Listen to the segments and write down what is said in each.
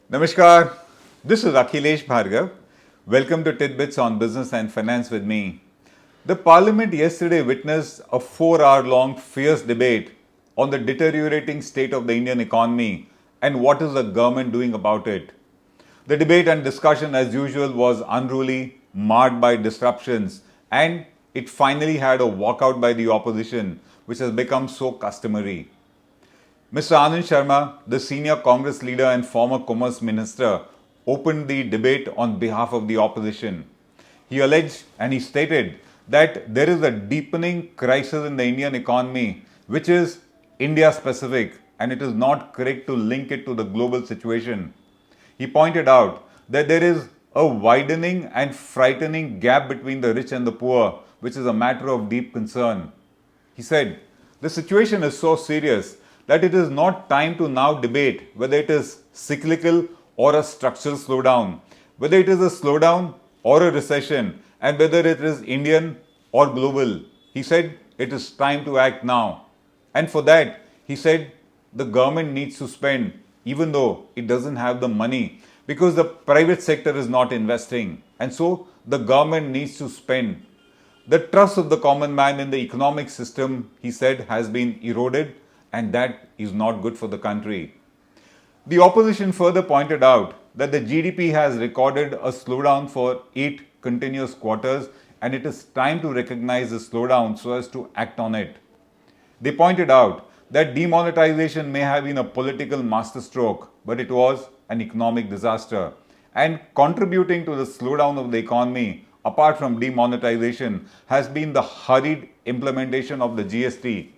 Namaskar, this is Akhilesh Bhargava. Welcome to Tit-Bits on Business and Finance with me. The Parliament yesterday witnessed a 4-hour long fierce debate on the deteriorating state of the Indian economy and what is the government doing about it. The debate and discussion as usual was unruly, marred by disruptions, and it finally had a walkout by the opposition which has become so customary. Mr. Anand Sharma, the senior Congress leader and former Commerce Minister, opened the debate on behalf of the opposition. He alleged and he stated that there is a deepening crisis in the Indian economy which is India specific and it is not correct to link it to the global situation. He pointed out that there is a widening and frightening gap between the rich and the poor, which is a matter of deep concern. He said, the situation is so serious that it is not time to now debate whether it is cyclical or a structural slowdown, whether it is a slowdown or a recession, and whether it is Indian or global. He said it is time to act now. And for that, he said the government needs to spend even though it doesn't have the money because the private sector is not investing. And so the government needs to spend. The trust of the common man in the economic system, he said, has been eroded, and that is not good for the country. The opposition further pointed out that the GDP has recorded a slowdown for 8 continuous quarters and it is time to recognize the slowdown so as to act on it. They pointed out that demonetization may have been a political masterstroke, but it was an economic disaster. And contributing to the slowdown of the economy, apart from demonetization, has been the hurried implementation of the GST.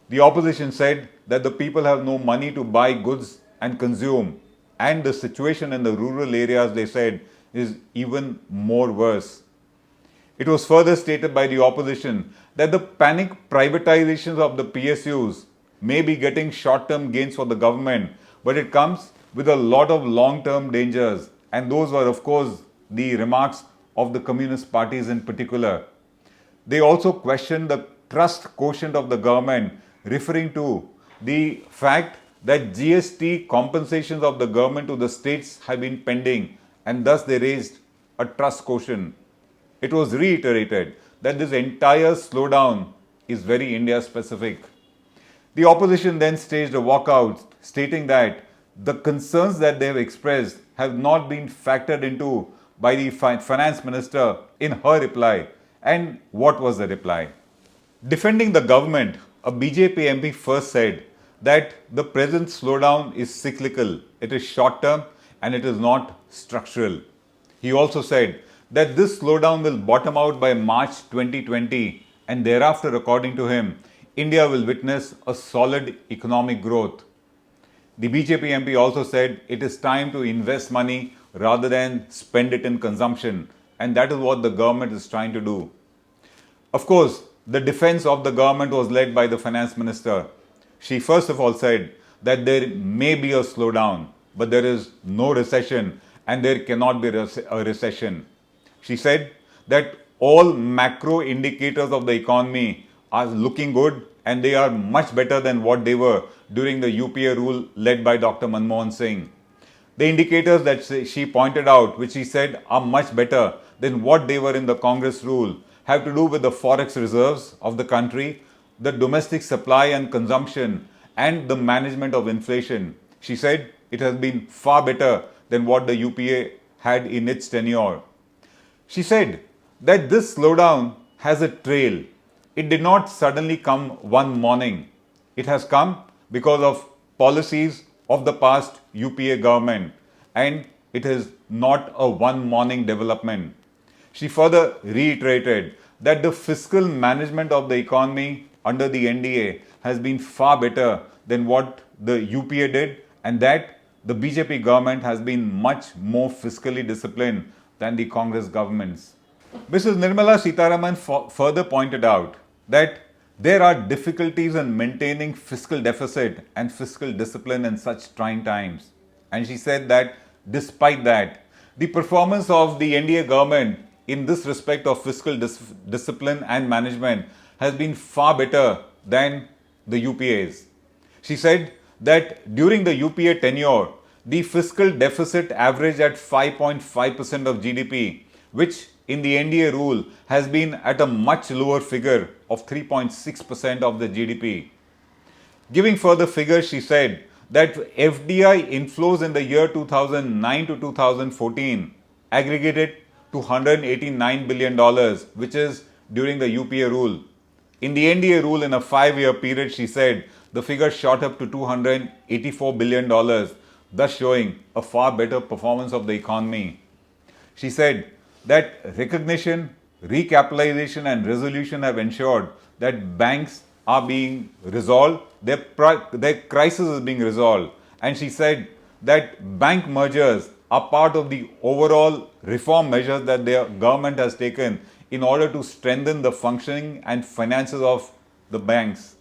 The opposition said that the people have no money to buy goods and consume, and the situation in the rural areas, they said, is even more worse. It was further stated by the opposition that the panic privatizations of the PSUs may be getting short-term gains for the government, but it comes with a lot of long-term dangers, and those were, of course, the remarks of the communist parties in particular. They also questioned the trust quotient of the government, referring to the fact that GST compensations of the government to the states have been pending and thus they raised a trust quotient. It was reiterated that this entire slowdown is very India specific. The opposition then staged a walkout stating that the concerns that they have expressed have not been factored into by the finance minister in her reply. And what was the reply? Defending the government, a BJP MP first said that the present slowdown is cyclical, it is short term and it is not structural. He also said that this slowdown will bottom out by March 2020 and thereafter, according to him, India will witness a solid economic growth. The BJP MP also said it is time to invest money rather than spend it in consumption, and that is what the government is trying to do. Of course, the defense of the government was led by the finance minister. She first of all said that there may be a slowdown, but there is no recession and there cannot be a recession. She said that all macro indicators of the economy are looking good and they are much better than what they were during the UPA rule led by Dr. Manmohan Singh. The indicators that she pointed out, which she said are much better than what they were in the Congress rule, have to do with the forex reserves of the country, the domestic supply and consumption, and the management of inflation. She said it has been far better than what the UPA had in its tenure. She said that this slowdown has a trail. It did not suddenly come one morning. It has come because of policies of the past UPA government, and it is not a one morning development. She further reiterated that the fiscal management of the economy under the NDA has been far better than what the UPA did, and that the BJP government has been much more fiscally disciplined than the Congress governments. Mrs. Nirmala Sitharaman further pointed out that there are difficulties in maintaining fiscal deficit and fiscal discipline in such trying times. And she said that despite that, the performance of the NDA government in this respect of fiscal discipline and management has been far better than the UPA's. She said that during the UPA tenure, the fiscal deficit averaged at 5.5% of GDP, which in the NDA rule has been at a much lower figure of 3.6% of the GDP. Giving further figures, she said that FDI inflows in the year 2009 to 2014 aggregated to $189 billion, which is during the UPA rule. In the NDA rule, in a 5-year period, she said the figure shot up to $284 billion, thus showing a far better performance of the economy. She said that recognition, recapitalization and resolution have ensured that banks are being resolved, their crisis is being resolved. And she said that bank mergers are part of the overall reform measures that their government has taken in order to strengthen the functioning and finances of the banks.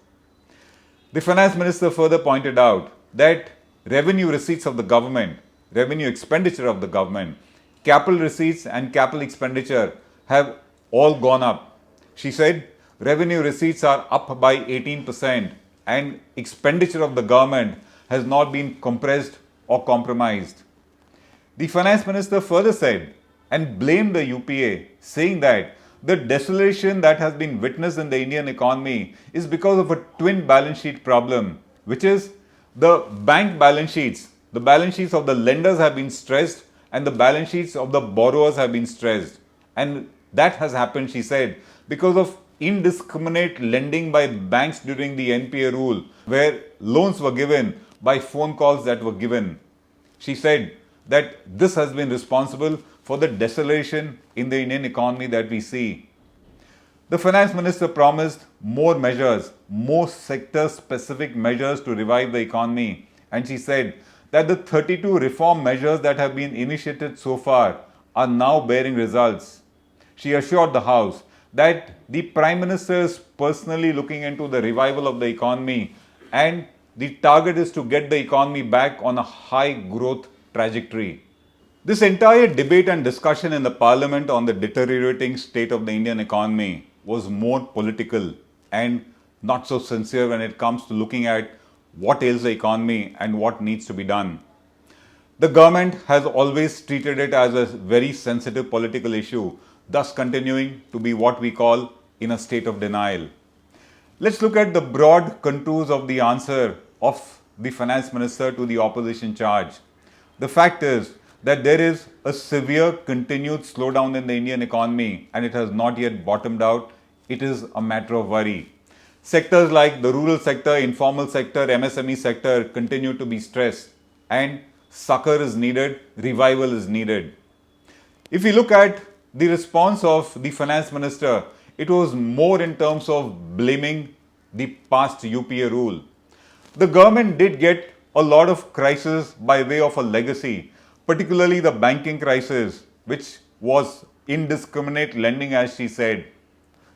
The finance minister further pointed out that revenue receipts of the government, revenue expenditure of the government, capital receipts and capital expenditure have all gone up. She said revenue receipts are up by 18% and expenditure of the government has not been compressed or compromised. The finance minister further said and blamed the UPA, saying that the desolation that has been witnessed in the Indian economy is because of a twin balance sheet problem, which is the bank balance sheets. The balance sheets of the lenders have been stressed and the balance sheets of the borrowers have been stressed. And that has happened, she said, because of indiscriminate lending by banks during the NPA rule, where loans were given by phone calls that were given. She said that this has been responsible for the desolation in the Indian economy that we see. The finance minister promised more measures, more sector-specific measures to revive the economy. And she said that the 32 reform measures that have been initiated so far are now bearing results. She assured the House that the Prime Minister is personally looking into the revival of the economy and the target is to get the economy back on a high growth trajectory. This entire debate and discussion in the Parliament on the deteriorating state of the Indian economy was more political and not so sincere when it comes to looking at what ails the economy and what needs to be done. The government has always treated it as a very sensitive political issue, thus continuing to be what we call in a state of denial. Let's look at the broad contours of the answer of the finance minister to the opposition charge. The fact is that there is a severe continued slowdown in the Indian economy and it has not yet bottomed out. It is a matter of worry. Sectors like the rural sector, informal sector, MSME sector continue to be stressed and succor is needed, revival is needed. If we look at the response of the finance minister, it was more in terms of blaming the past UPA rule. The government did get a lot of crises by way of a legacy, particularly the banking crisis, which was indiscriminate lending, as she said.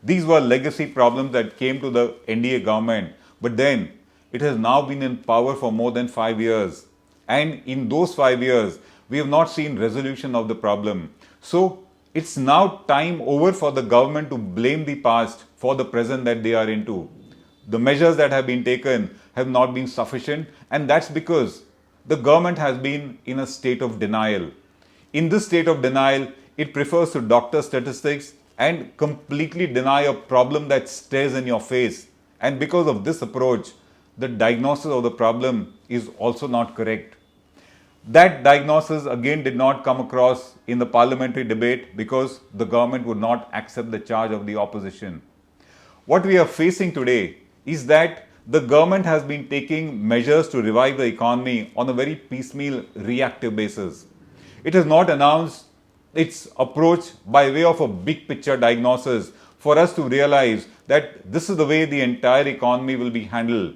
These were legacy problems that came to the NDA government, but then it has now been in power for more than 5 years. And in those 5 years, we have not seen resolution of the problem. So it's now time over for the government to blame the past for the present that they are into. The measures that have been taken have not been sufficient, and that's because the government has been in a state of denial. In this state of denial, it prefers to doctor statistics and completely deny a problem that stares in your face. And because of this approach, the diagnosis of the problem is also not correct. That diagnosis again did not come across in the parliamentary debate because the government would not accept the charge of the opposition. What we are facing today is that the government has been taking measures to revive the economy on a very piecemeal, reactive basis. It has not announced its approach by way of a big picture diagnosis for us to realize that this is the way the entire economy will be handled.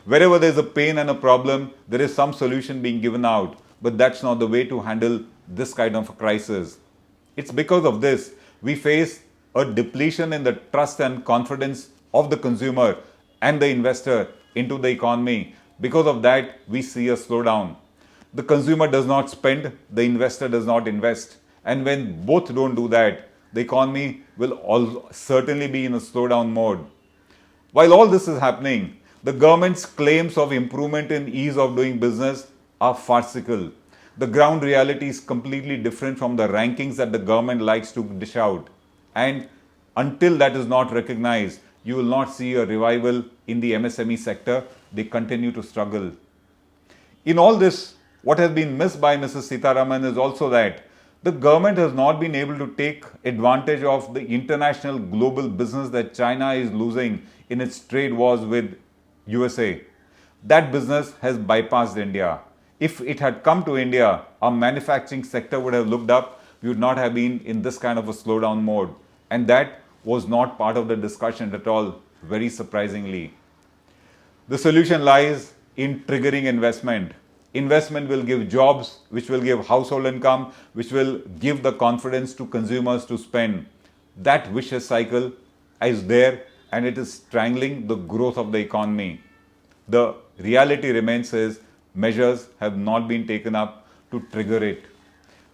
Wherever there is a pain and a problem, there is some solution being given out, but that's not the way to handle this kind of a crisis. It's because of this we face a depletion in the trust and confidence of the consumer and the investor into the economy. Because of that, we see a slowdown. The consumer does not spend, the investor does not invest. And when both don't do that, the economy will certainly be in a slowdown mode. While all this is happening, the government's claims of improvement in ease of doing business are farcical. The ground reality is completely different from the rankings that the government likes to dish out. And until that is not recognized, you will not see a revival in the MSME sector. They continue to struggle. In all this, what has been missed by Mrs. Sitharaman is also that the government has not been able to take advantage of the international global business that China is losing in its trade wars with USA. That business has bypassed India. If it had come to India, our manufacturing sector would have looked up. We would not have been in this kind of a slowdown mode. And that was not part of the discussion at all, very surprisingly. The solution lies in triggering investment. Investment will give jobs, which will give household income, which will give the confidence to consumers to spend. That vicious cycle is there and it is strangling the growth of the economy. The reality remains is measures have not been taken up to trigger it.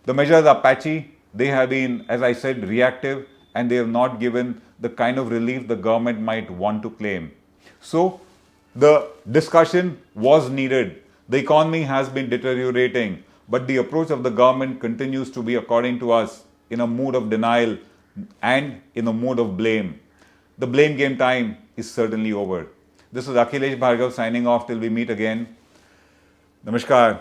The measures are patchy. They have been, as I said, reactive, and they have not given the kind of relief the government might want to claim. So, the discussion was needed. The economy has been deteriorating, but the approach of the government continues to be, according to us, in a mood of denial and in a mood of blame. The blame game time is certainly over. This is Akhilesh Bhargava signing off till we meet again. Namaskar.